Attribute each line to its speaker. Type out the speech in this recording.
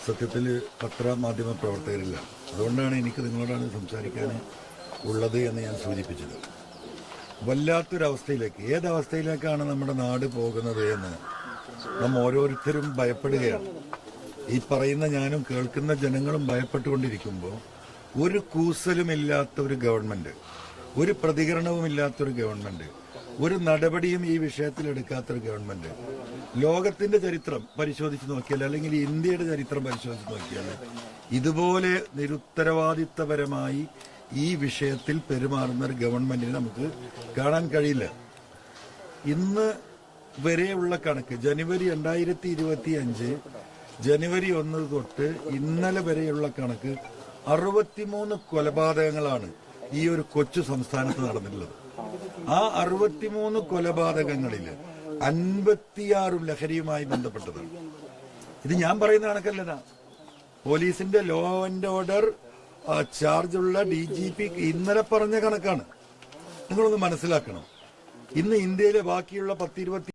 Speaker 1: സത്യത്തിൽ പത്രമാധ്യമ പ്രവർത്തകരില്ല. അതുകൊണ്ടാണ് എനിക്ക് നിങ്ങളോടാണ് സംസാരിക്കാൻ ഉള്ളത് എന്ന് ഞാൻ സൂചിപ്പിച്ചത്. വല്ലാത്തൊരവസ്ഥയിലേക്ക്, ഏതവസ്ഥയിലേക്കാണ് നമ്മുടെ നാട് പോകുന്നത് എന്ന് നാം ഓരോരുത്തരും ഭയപ്പെടുകയാണ്. ഈ പറയുന്ന ഞാനും കേൾക്കുന്ന ജനങ്ങളും ഭയപ്പെട്ടുകൊണ്ടിരിക്കുമ്പോൾ ഒരു കൂസലുമില്ലാത്ത ഒരു ഗവൺമെന്റ്, ഒരു പ്രതികരണവുമില്ലാത്തൊരു ഗവൺമെന്റ്, ഒരു നടപടിയും ഈ വിഷയത്തിൽ എടുക്കാത്തൊരു ഗവൺമെന്റ്, ലോകത്തിന്റെ ചരിത്രം പരിശോധിച്ച് നോക്കിയാൽ, അല്ലെങ്കിൽ ഇന്ത്യയുടെ ചരിത്രം പരിശോധിച്ച് നോക്കിയാൽ ഇതുപോലെ നിരുത്തരവാദിത്തപരമായി ഈ വിഷയത്തിൽ പെരുമാറുന്ന ഒരു ഗവൺമെന്റിനെ നമുക്ക് കാണാൻ കഴിയില്ല. ഇന്ന് വരെയുള്ള കണക്ക് ജനുവരി 2025 ജനുവരി 1 തൊട്ട് ഇന്നലെ വരെയുള്ള കണക്ക് 63 കൊലപാതകങ്ങളാണ് ഈ ഒരു കൊച്ചു സംസ്ഥാനത്ത് നടന്നിട്ടുള്ളത്. ആ 63 കൊലപാതകങ്ങളിൽ 56 ലഹരിയുമായി ബന്ധപ്പെട്ടതാണ്. ഇത് ഞാൻ പറയുന്ന കണക്കല്ലതാ. പോലീസിന്റെ ലോ ആൻഡ് ഓർഡർ ചാർജുള്ള DGP ഇന്നലെ പറഞ്ഞ കണക്കാണ്. നിങ്ങളൊന്ന് മനസ്സിലാക്കണം. ഇന്ന് ഇന്ത്യയിലെ ബാക്കിയുള്ള 10-20